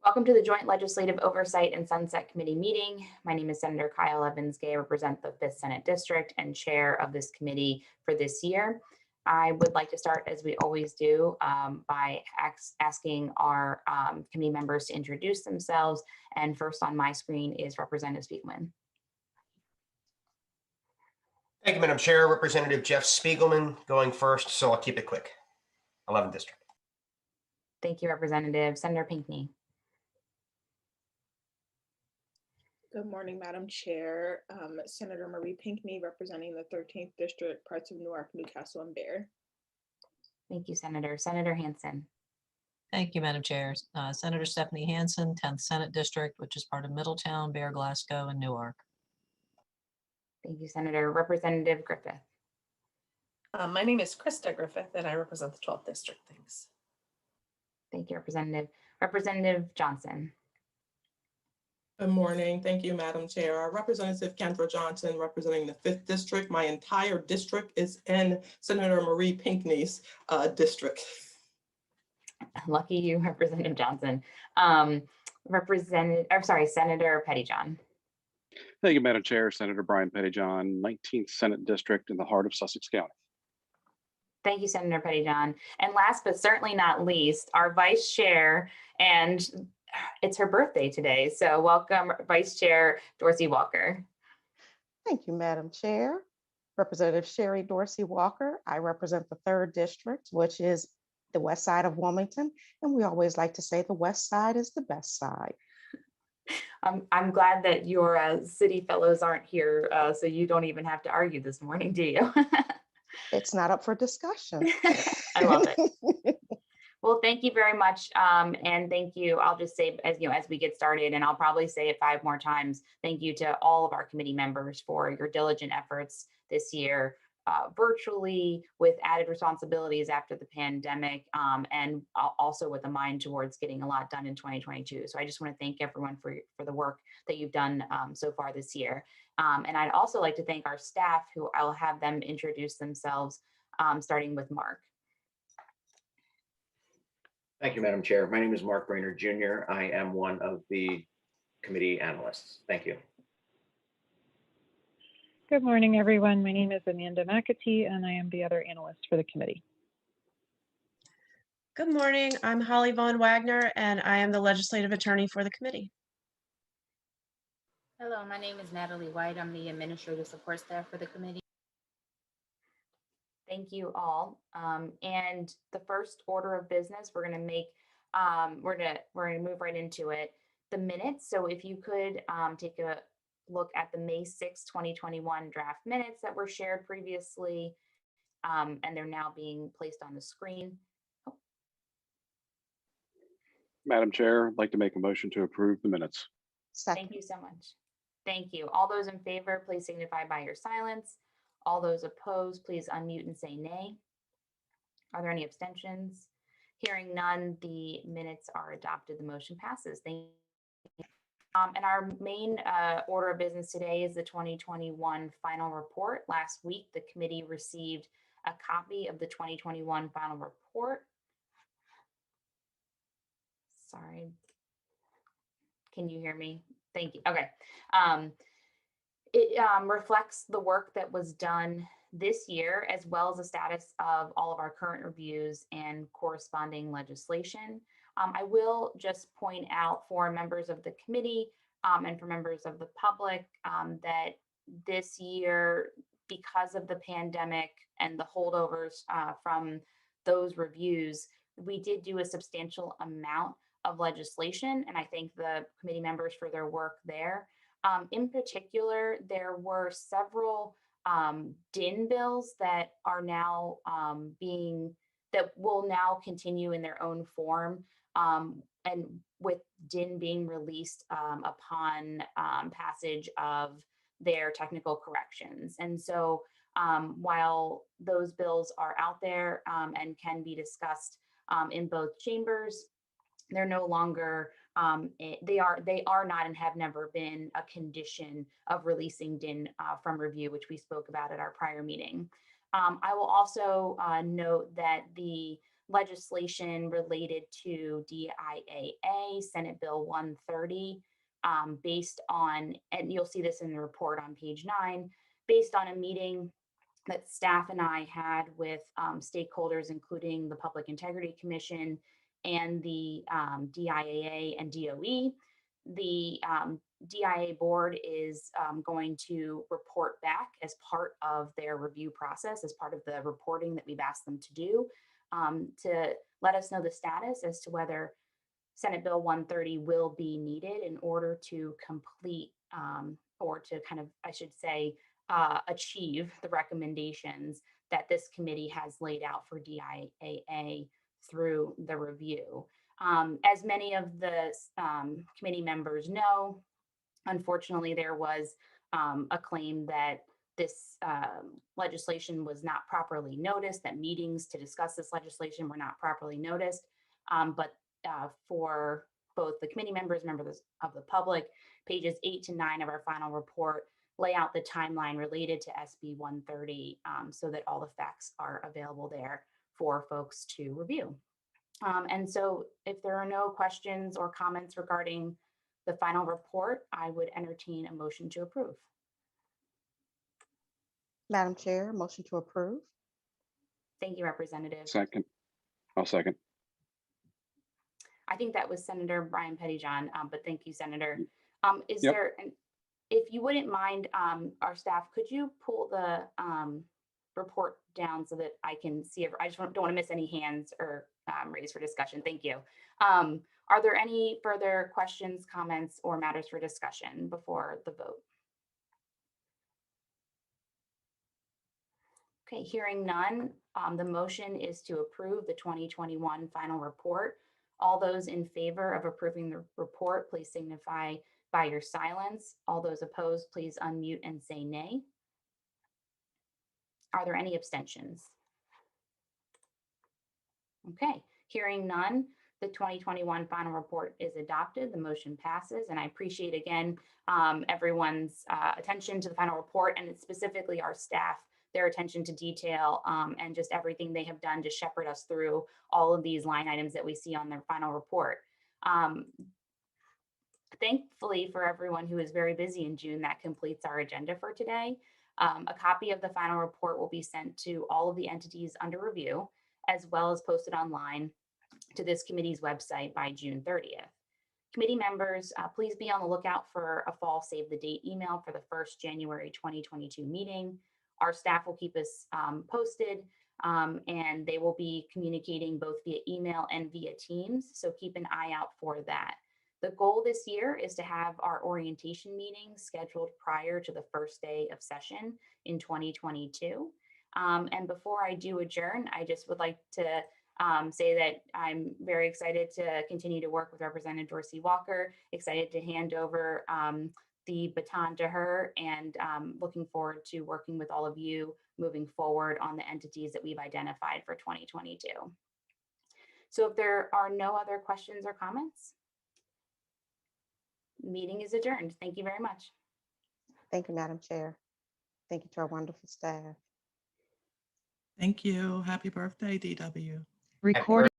Welcome to the Joint Legislative Oversight and Sunset Committee meeting. My name is Senator Kyle Evans-Gay. I represent the 5th Senate District and chair of this committee for this year. I would like to start, as we always do, by asking our committee members to introduce themselves. And first on my screen is Representative Spiegelman. Thank you, Madam Chair. Representative Jeff Spiegelman going first, so I'll keep it quick. 11th District. Thank you, Representative. Senator Pinckney. Good morning, Madam Chair. Senator Marie Pinckney, representing the 13th District, parts of Newark, Newcastle, and Bear. Thank you, Senator. Senator Hansen. Thank you, Madam Chair. Senator Stephanie Hansen, 10th Senate District, which is part of Middletown, Bear, Glasgow, and Newark. Thank you, Senator. Representative Griffith. My name is Krista Griffith, and I represent the 12th District. Thanks. Thank you, Representative. Representative Johnson. Good morning. Thank you, Madam Chair. Representative Kendra Johnson, representing the 5th District. My entire district is in Senator Marie Pinckney's district. Lucky you, Representative Johnson. Senator Pettyjohn. Thank you, Madam Chair. Senator Brian Pettyjohn, 19th Senate District in the heart of Sussex County. Thank you, Senator Pettyjohn. And last but certainly not least, our Vice Chair, and it's her birthday today. So welcome, Vice Chair Dorsey Walker. Thank you, Madam Chair. Representative Sherry Dorsey Walker. I represent the 3rd District, which is the west side of Wilmington. And we always like to say the west side is the best side. I'm glad that your city fellows aren't here, so you don't even have to argue this morning, do you? It's not up for discussion. I love it. Well, thank you very much. And thank you. I'll just say, as we get started, and I'll probably say it 5 more times, thank you to all of our committee members for your diligent efforts this year, virtually with added responsibilities after the pandemic, and also with a mind towards getting a lot done in 2022. So I just want to thank everyone for the work that you've done so far this year. And I'd also like to thank our staff, who I'll have them introduce themselves, starting with Mark. Thank you, Madam Chair. My name is Mark Brainerd Jr. I am one of the committee analysts. Thank you. Good morning, everyone. My name is Amanda McAtee, and I am the other analyst for the committee. Good morning. I'm Holly Vaughn Wagner, and I am the legislative attorney for the committee. Hello, my name is Natalie White. I'm the administrative support staff for the committee. Thank you all. And the first order of business, we're going to move right into it. The minutes. So if you could take a look at the May 6, 2021 draft minutes that were shared previously, and they're now being placed on the screen. Oh. Madam Chair, I'd like to make a motion to approve the minutes. Second. Thank you so much. Thank you. All those in favor, please signify by your silence. All those opposed, please unmute and say nay. Are there any abstentions? Hearing none, the minutes are adopted. The motion passes. Thank you. And our main order of business today is the 2021 final report. Last week, the committee received a copy of the 2021 final report. Sorry. Can you hear me? Thank you. Okay. It reflects the work that was done this year, as well as the status of all of our current reviews and corresponding legislation. I will just point out for members of the committee and for members of the public that this year, because of the pandemic and the holdovers from those reviews, we did do a substantial amount of legislation, and I thank the committee members for their work there. In particular, there were several DIN bills that are now that will now continue in their own form, and with DIN being released upon passage of their technical corrections. And so while those bills are out there and can be discussed in both chambers, they're no longer they are not and have never been a condition of releasing DIN from review, which we spoke about at our prior meeting. I will also note that the legislation related to DIAA, Senate Bill 130, based on, and you'll see this in the report on page 9, based on a meeting that staff and I had with stakeholders, including the Public Integrity Commission and the DIAA and DOE. The DIA board is going to report back as part of their review process, as part of the reporting that we've asked them to do, to let us know the status as to whether Senate Bill 130 will be needed in order to complete or to kind of, I should say, achieve the recommendations that this committee has laid out for DIAA through the review. As many of the committee members know, unfortunately, there was a claim that this legislation was not properly noticed, that meetings to discuss this legislation were not properly noticed. But for both the committee members of the public, pages 8 to 9 of our final report lay out the timeline related to SB 130 so that all the facts are available there for folks to review. And so if there are no questions or comments regarding the final report, I would entertain a motion to approve. Madam Chair, motion to approve. Thank you, Representative. Second. I'll second. I think that was Senator Brian Pettyjohn, but thank you, Senator. Is Yep. there, if you wouldn't mind, our staff, could you pull the report down so that I can see, I just don't want to miss any hands or raised for discussion. Thank you. Are there any further questions, comments, or matters for discussion before the vote? Okay, hearing none, the motion is to approve the 2021 final report. All those in favor of approving the report, please signify by your silence. All those opposed, please unmute and say nay. Are there any abstentions? Okay, hearing none, the 2021 final report is adopted. The motion passes, and I appreciate again everyone's attention to the final report, and specifically our staff, their attention to detail and just everything they have done to shepherd us through all of these line items that we see on their final report. Thankfully for everyone who is very busy in June, that completes our agenda for today. A copy of the final report will be sent to all of the entities under review, as well as posted online to this committee's website by June 30th. Committee members, please be on the lookout for a fall save the date email for the first January 2022 meeting. Our staff will keep us posted and they will be communicating both via email and via Teams, so keep an eye out for that. The goal this year is to have our orientation meeting scheduled prior to the first day of session in 2022. And before I do adjourn, I just would like to say that I'm very excited to continue to work with Representative Dorsey Walker, excited to hand over the baton to her, and looking forward to working with all of you moving forward on the entities that we've identified for 2022. So if there are no other questions or comments, meeting is adjourned. Thank you very much. Thank you, Madam Chair. Thank you to our wonderful staff. Thank you. Happy birthday, DW. Recording